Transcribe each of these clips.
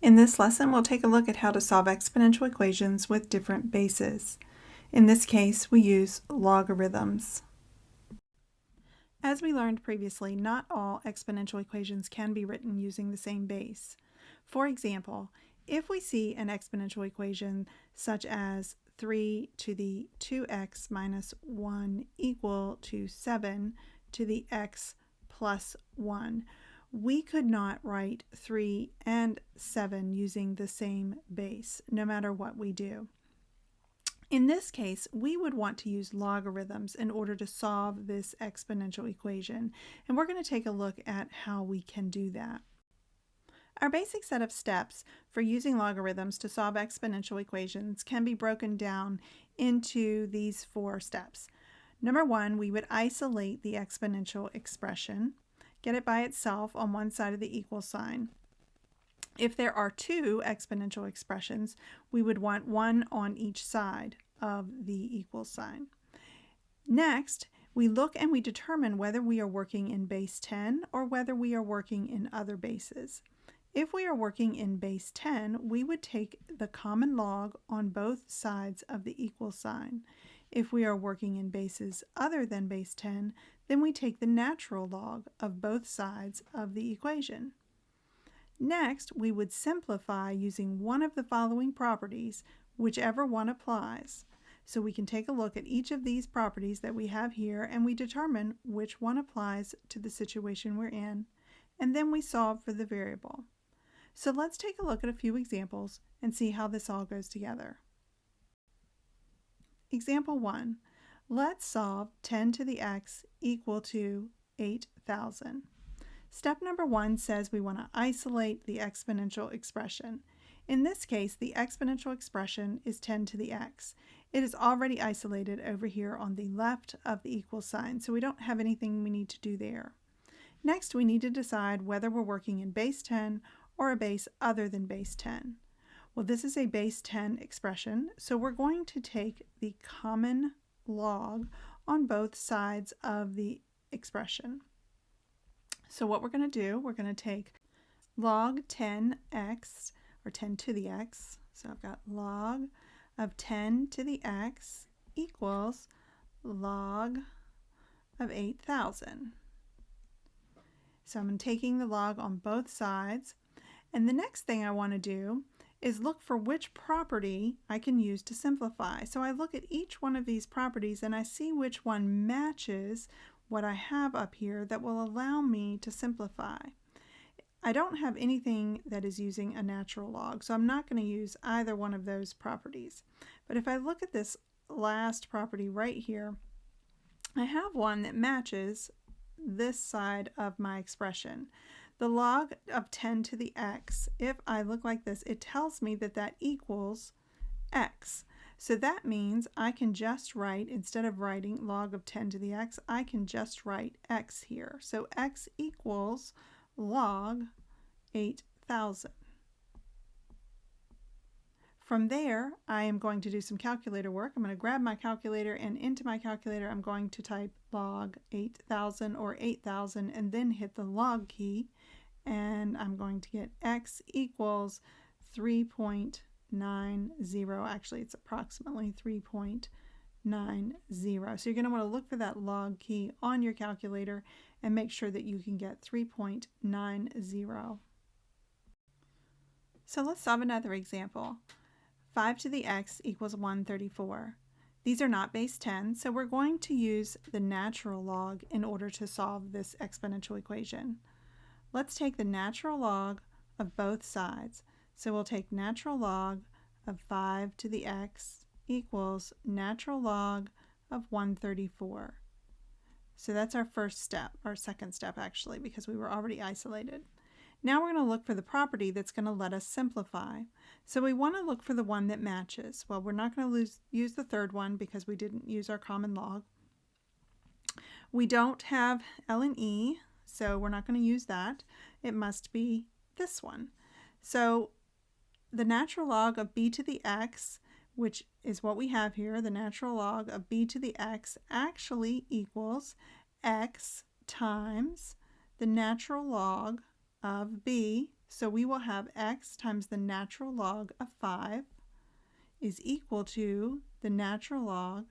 In this lesson, we'll take a look at how to solve exponential equations with different bases. In this case, we use logarithms. As we learned previously, not all exponential equations can be written using the same base. For example, if we see an exponential equation such as 3 to the 2x minus 1 equal to 7 to the x plus 1, we could not write 3 and 7 using the same base, no matter what we do. In this case, we would want to use logarithms in order to solve this exponential equation, and we're going to take a look at how we can do that. Our basic set of steps for using logarithms to solve exponential equations can be broken down into these 4 steps. Number 1, we would isolate the exponential expression, get it by itself on one side of the equal sign. If there are 2 exponential expressions, we would want one on each side of the equal sign. Next, we look and we determine whether we are working in base 10 or whether we are working in other bases. If we are working in base 10, we would take the common log on both sides of the equal sign. If we are working in bases other than base 10, then we take the natural log of both sides of the equation. Next, we would simplify using one of the following properties, whichever one applies. So we can take a look at each of these properties that we have here and we determine which one applies to the situation we're in, and then we solve for the variable. So let's take a look at a few examples and see how this all goes together. Example 1. Let's solve 10 to the x equal to 8,000. Step number 1 says we want to isolate the exponential expression. In this case, the exponential expression is 10 to the x. It is already isolated over here on the left of the equal sign, so we don't have anything we need to do there. Next, we need to decide whether we're working in base 10 or a base other than base 10. Well, this is a base 10 expression, so we're going to take the common log on both sides of the expression. So what we're going to do, we're going to take log 10x, or 10 to the x, so I've got log of 10 to the x equals log of 8,000. So I'm taking the log on both sides, and the next thing I want to do is look for which property I can use to simplify. So I look at each one of these properties and I see which one matches what I have up here that will allow me to simplify. I don't have anything that is using a natural log, so I'm not going to use either one of those properties. But if I look at this last property right here, I have one that matches this side of my expression. The log of 10 to the x, if I look like this, it tells me that that equals x. So that means I can just write, instead of writing log of 10 to the x, I can just write x here. So x equals log 8,000. From there, I am going to do some calculator work. I'm going to grab my calculator, and into my calculator I'm going to type log 8,000 or 8,000 and then hit the log key, and I'm going to get x equals 3.90. Actually, it's approximately 3.90. So you're going to want to look for that log key on your calculator and make sure that you can get 3.90. So let's solve another example. 5 to the x equals 134. These are not base 10, so we're going to use the natural log in order to solve this exponential equation. Let's take the natural log of both sides. So we'll take natural log of 5 to the x equals natural log of 134. So that's our first step, our second step actually, because we were already isolated. Now we're going to look for the property that's going to let us simplify. So we want to look for the one that matches. Well, we're not going to use the third one because we didn't use our common log. We don't have ln e, so we're not going to use that. It must be this one. So the natural log of b to the x, which is what we have here, the natural log of b to the x actually equals x times the natural log of b So we will have x times the natural log of 5 is equal to the natural log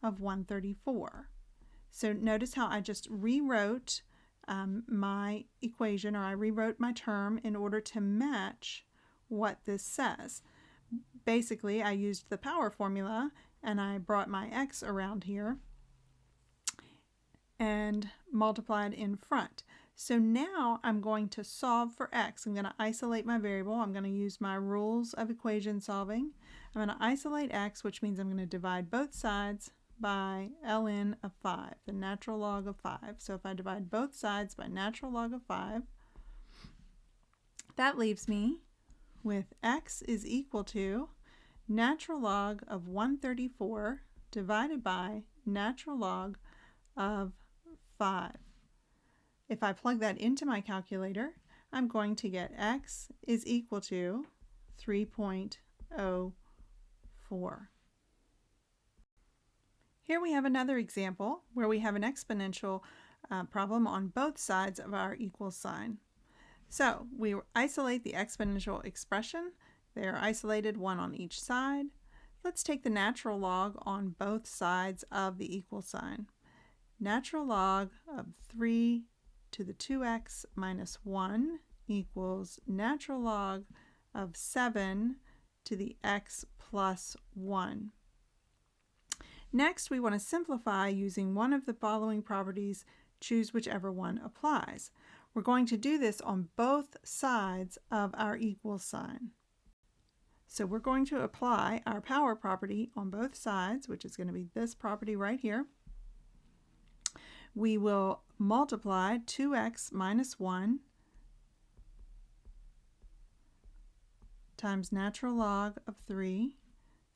of 134. So notice how I just rewrote my equation, or I rewrote my term in order to match what this says. Basically, I used the power formula and I brought my x around here and multiplied in front. So now I'm going to solve for x. I'm going to isolate my variable. I'm going to use my rules of equation solving. I'm going to isolate x, which means I'm going to divide both sides by ln of 5, the natural log of 5. So if I divide both sides by natural log of 5, that leaves me with x is equal to natural log of 134 divided by natural log of 5. If I plug that into my calculator, I'm going to get x is equal to 3.04. Here we have another example where we have an exponential problem on both sides of our equal sign. So we isolate the exponential expression. They are isolated, one on each side. Let's take the natural log on both sides of the equal sign. Natural log of 3 to the 2x minus 1 equals natural log of 7 to the x plus 1. Next, we want to simplify using one of the following properties. Choose whichever one applies. We're going to do this on both sides of our equal sign. So we're going to apply our power property on both sides, which is going to be this property right here. We will multiply 2x minus 1 times natural log of 3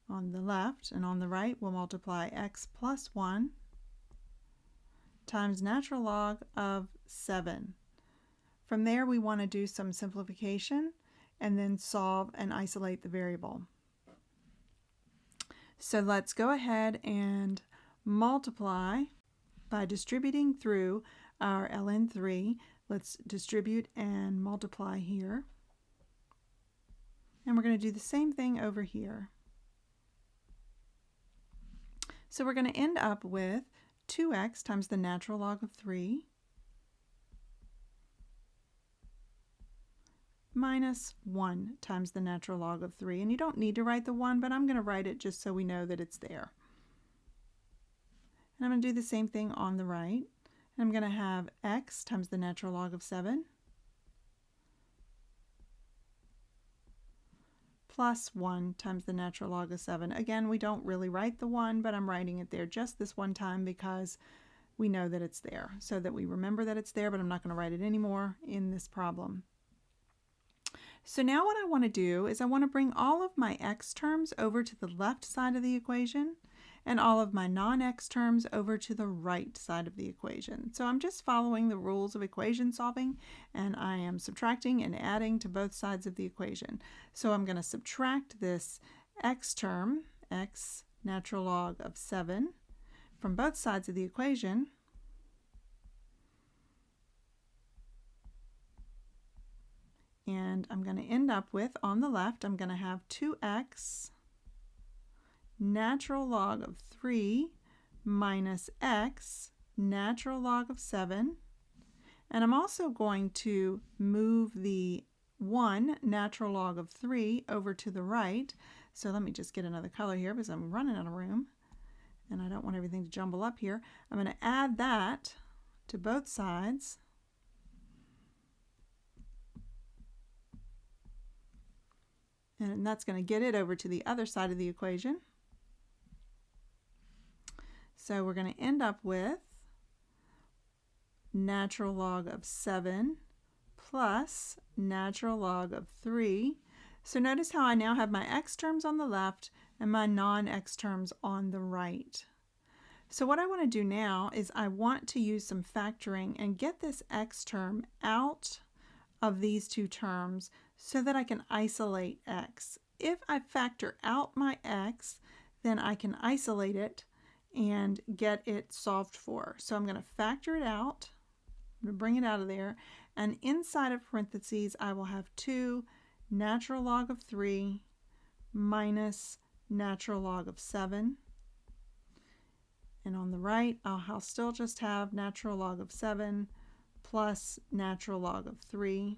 on the left, and on the right we'll multiply x plus 1 times natural log of 7. From there we want to do some simplification and then solve and isolate the variable. So let's go ahead and multiply by distributing through our ln 3. Let's distribute and multiply here. And we're going to do the same thing over here. So we're going to end up with 2x times the natural log of 3 minus 1 times the natural log of 3. And you don't need to write the 1, but I'm going to write it just so we know that it's there. And I'm going to do the same thing on the right. And I'm going to have x times the natural log of 7 plus 1 times the natural log of 7. Again, we don't really write the 1, but I'm writing it there just this one time because we know that it's there, so that we remember that it's there, but I'm not going to write it anymore in this problem. So now what I want to do is I want to bring all of my x terms over to the left side of the equation and all of my non-x terms over to the right side of the equation. So I'm just following the rules of equation solving, and I am subtracting and adding to both sides of the equation. So I'm going to subtract this x term, x natural log of 7, from both sides of the equation. And I'm going to end up with, on the left, I'm going to have 2x natural log of 3 minus x natural log of 7. And I'm also going to move the 1 natural log of 3 over to the right. So let me just get another color here because I'm running out of room and I don't want everything to jumble up here. I'm going to add that to both sides. And that's going to get it over to the other side of the equation. So we're going to end up with natural log of 7 plus natural log of 3. So notice how I now have my x terms on the left and my non-x terms on the right. So what I want to do now is I want to use some factoring and get this x term out of these two terms so that I can isolate x. If I factor out my x, then I can isolate it and get it solved for. So I'm going to factor it out. I'm going to bring it out of there, And inside of parentheses, I will have 2 natural log of 3 minus natural log of 7. And on the right, I'll still just have natural log of 7 plus natural log of 3.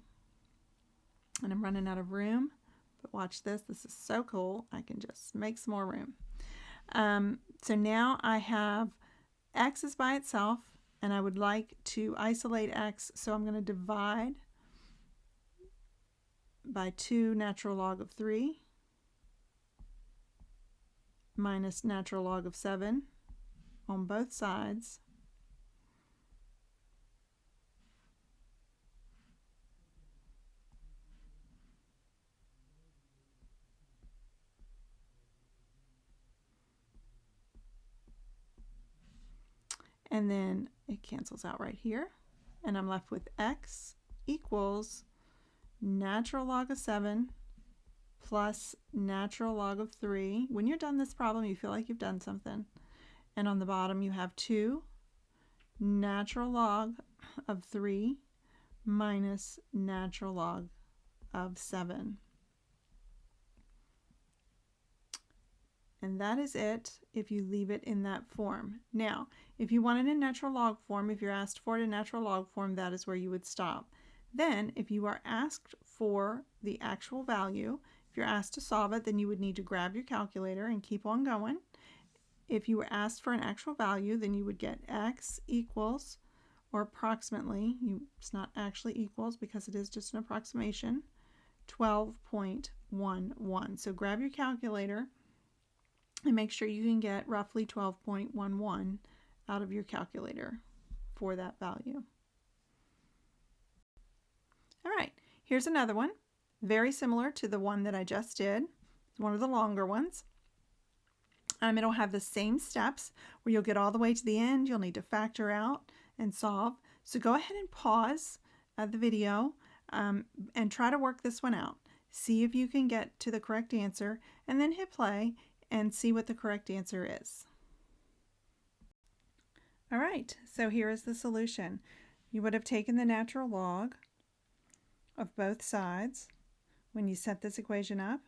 And I'm running out of room, but watch this. This is so cool. I can just make some more room. So now I have x is by itself, and I would like to isolate x, so I'm going to divide by 2 natural log of 3 minus natural log of 7 on both sides. And then it cancels out right here, and I'm left with x equals natural log of 7 plus natural log of 3. When you're done this problem, you feel like you've done something. And on the bottom, you have 2 natural log of 3 minus natural log of 7. And that is it if you leave it in that form. Now, if you want it in natural log form, if you're asked for it in natural log form, that is where you would stop. Then, if you are asked for the actual value, if you're asked to solve it, then you would need to grab your calculator and keep on going. If you were asked for an actual value, then you would get x equals, or approximately, it's not actually equals because it is just an approximation, 12.11. So grab your calculator and make sure you can get roughly 12.11 out of your calculator for that value. All right, here's another one, very similar to the one that I just did. It's one of the longer ones. It'll have the same steps where you'll get all the way to the end. You'll need to factor out and solve. So go ahead and pause the video and try to work this one out. See if you can get to the correct answer, and then hit play and see what the correct answer is. All right, so here is the solution. You would have taken the natural log of both sides. When you set this equation up,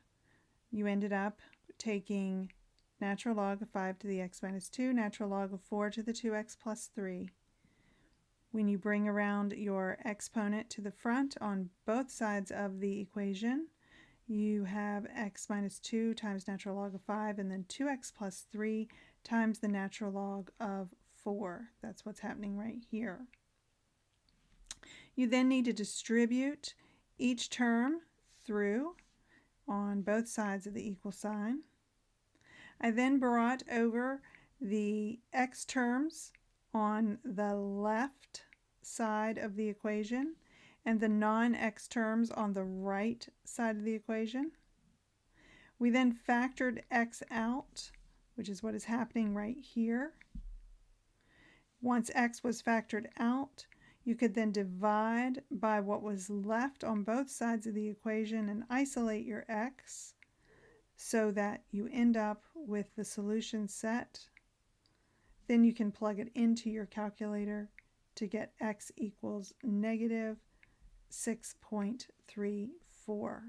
you ended up taking natural log of 5 to the x minus 2, natural log of 4 to the 2x plus 3. When you bring around your exponent to the front on both sides of the equation, you have x minus 2 times natural log of 5, and then 2x plus 3 times the natural log of 4. That's what's happening right here. You then need to distribute each term through on both sides of the equal sign. I then brought over the x terms on the left side of the equation and the non-x terms on the right side of the equation. We then factored x out, which is what is happening right here. Once x was factored out, you could then divide by what was left on both sides of the equation and isolate your x so that you end up with the solution set. Then you can plug it into your calculator to get x equals negative 6.34.